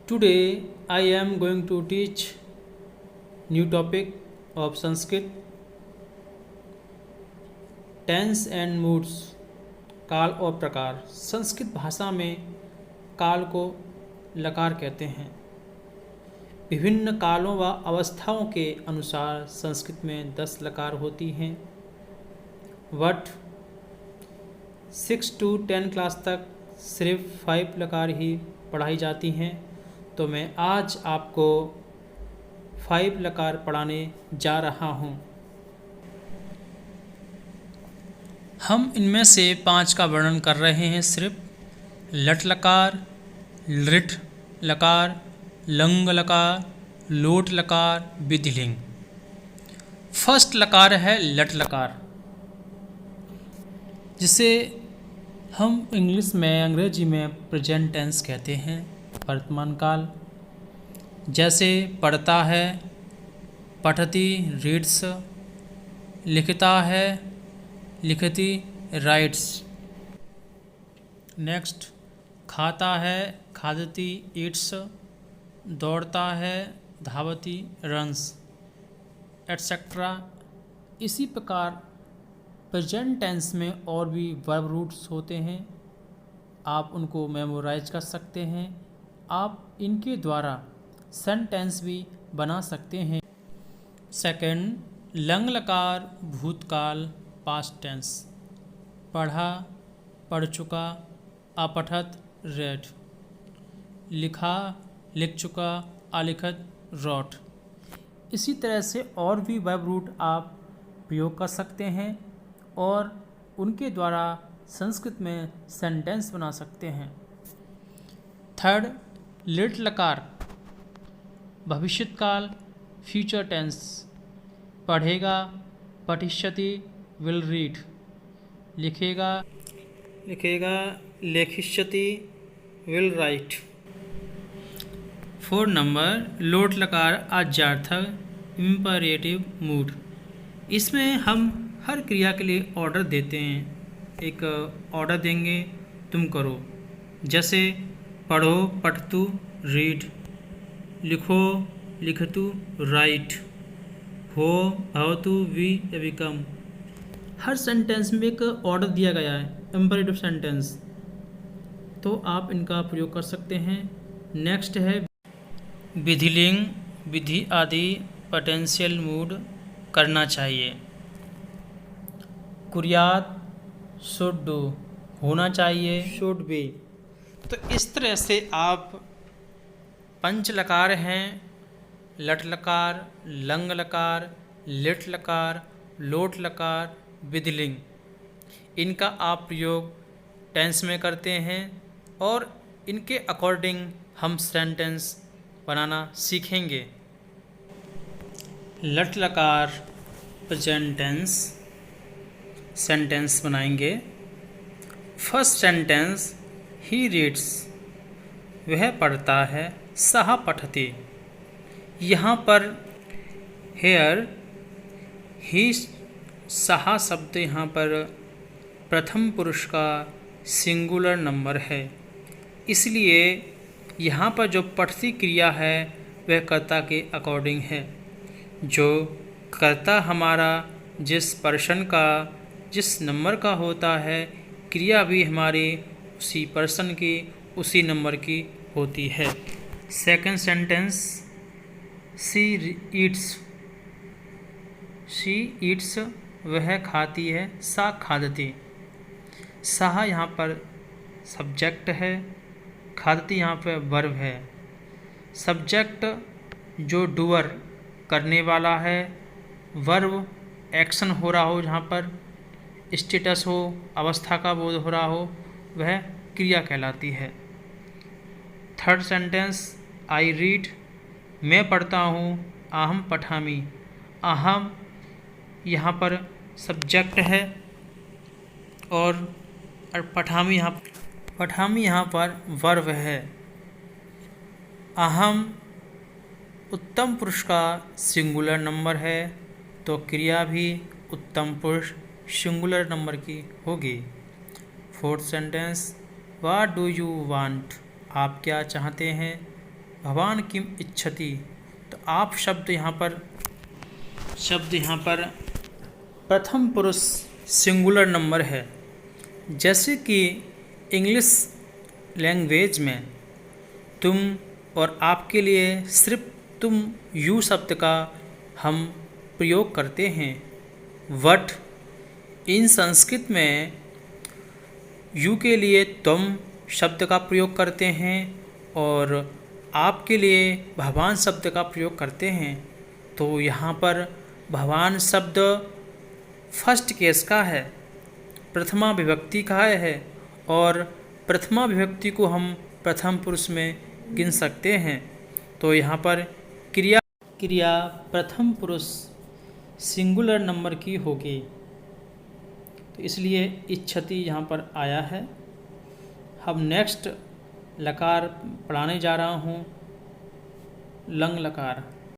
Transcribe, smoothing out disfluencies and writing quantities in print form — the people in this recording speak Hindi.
Today I am going to teach new topic of Sanskrit, tense and moods. काल और प्रकार। संस्कृत भाषा में काल को लकार कहते हैं। विभिन्न कालों व अवस्थाओं के अनुसार संस्कृत में 10 लकार होती हैं। बट 6 to 10 क्लास तक सिर्फ 5 लकार ही पढ़ाई जाती हैं, तो मैं आज आपको 5 लकार पढ़ाने जा रहा हूँ। हम इनमें से 5 का वर्णन कर रहे हैं। सिर्फ लट लकार, लृट लकार, लंग लकार, लोट लकार, विधिलिंग। फर्स्ट लकार है लट लकार, जिसे हम इंग्लिश में, अंग्रेजी में प्रेजेंट टेंस कहते हैं, वर्तमान काल। जैसे पढ़ता है, पठती रीड्स, लिखता है, लिखती राइट्स। नेक्स्ट खाता है, खादती ईट्स, दौड़ता है, धावती रन्स, एट्सेट्रा। इसी प्रकार प्रेजेंट टेंस में और भी वर्ब रूट्स होते हैं, आप उनको मेमोराइज कर सकते हैं। आप इनके द्वारा सेंटेंस भी बना सकते हैं। सेकंड, लंग लकार भूतकाल पास्ट टेंस। पढ़ा, पढ़ चुका, अपठत रेड, लिखा, लिख चुका, अलिखत रॉट। इसी तरह से और भी वर्ब रूट आप प्रयोग कर सकते हैं और उनके द्वारा संस्कृत में सेंटेंस बना सकते हैं। थर्ड, लिट लकार भविष्यकाल फ्यूचर टेंस। पढ़ेगा, पठिष्यति विल रीड, लिखेगा, लेखिष्यति विल राइट। 4 नंबर, लोट लकार आज्यार्थक इम्परेटिव मूड। इसमें हम हर क्रिया के लिए ऑर्डर देते हैं। एक ऑर्डर देंगे, तुम करो। जैसे पढ़ो, पठतु रीड, लिखो, लिखतु राइट, हो, भवतु वी बिकम। हर सेंटेंस में एक ऑर्डर दिया गया है, इम्परेटिव सेंटेंस, तो आप इनका प्रयोग कर सकते हैं। नेक्स्ट है विधिलिंग, विधि आदि पोटेंशियल मूड करना चाहिए। कुर्यात शुड डू, होना चाहिए शुड बी। तो इस तरह से आप पंच लकार हैं, लट लकार, लंग लकार, लिट लकार, लोट लकार, विधिलिंग, इनका आप प्रयोग टेंस में करते हैं और इनके अकॉर्डिंग हम सेंटेंस बनाना सीखेंगे। लट लकार प्रेजेंट टेंस सेंटेंस बनाएंगे। फर्स्ट सेंटेंस, ही रीड्स, वह पढ़ता है, सह पठति। यहाँ पर हेयर ही सहा शब्द यहाँ पर प्रथम पुरुष का सिंगुलर नंबर है, इसलिए यहाँ पर जो पठती क्रिया है वह कर्ता के अकॉर्डिंग है। जो कर्ता हमारा जिस पर्सन का, जिस नंबर का होता है, क्रिया भी हमारी उसी पर्सन की, उसी नंबर की होती है। Second sentence, she Yeats, she Yeats, वह खाती है, सा खादती। साह यहाँ पर सब्जेक्ट है, खादती यहाँ पर वर्ब है। सब्जेक्ट जो डूअर करने वाला है, वर्ब एक्शन हो रहा हो, जहाँ पर स्टेटस हो, अवस्था का बोध हो रहा हो, वह क्रिया कहलाती है। थर्ड सेंटेंस, आई रीड, मैं पढ़ता हूँ, अहम पठामी। अहम यहाँ पर सब्जेक्ट है और पठामी यहाँ पर वर्ब है। अहम उत्तम पुरुष का सिंगुलर नंबर है, तो क्रिया भी उत्तम पुरुष सिंगुलर नंबर की होगी। Fourth sentence, what do you want, आप क्या चाहते हैं। भवान किम इच्छति। तो आप शब्द यहाँ पर प्रथम पुरुष सिंगुलर नंबर है। जैसे कि इंग्लिश लैंग्वेज में तुम और आपके लिए सिर्फ तुम यू शब्द का हम प्रयोग करते हैं। वट इन संस्कृत में यू के लिए तुम शब्द का प्रयोग करते हैं और आपके लिए भगवान शब्द का प्रयोग करते हैं। तो यहाँ पर भगवान शब्द फर्स्ट केस का है, प्रथमा विभक्ति का है और प्रथमा विभक्ति को हम प्रथम पुरुष में गिन सकते हैं। तो यहाँ पर क्रिया प्रथम पुरुष सिंगुलर नंबर की होगी, तो इसलिए इच्छति यहाँ पर आया है। हम नेक्स्ट लकार पढ़ाने जा रहा हूँ लंग लकार।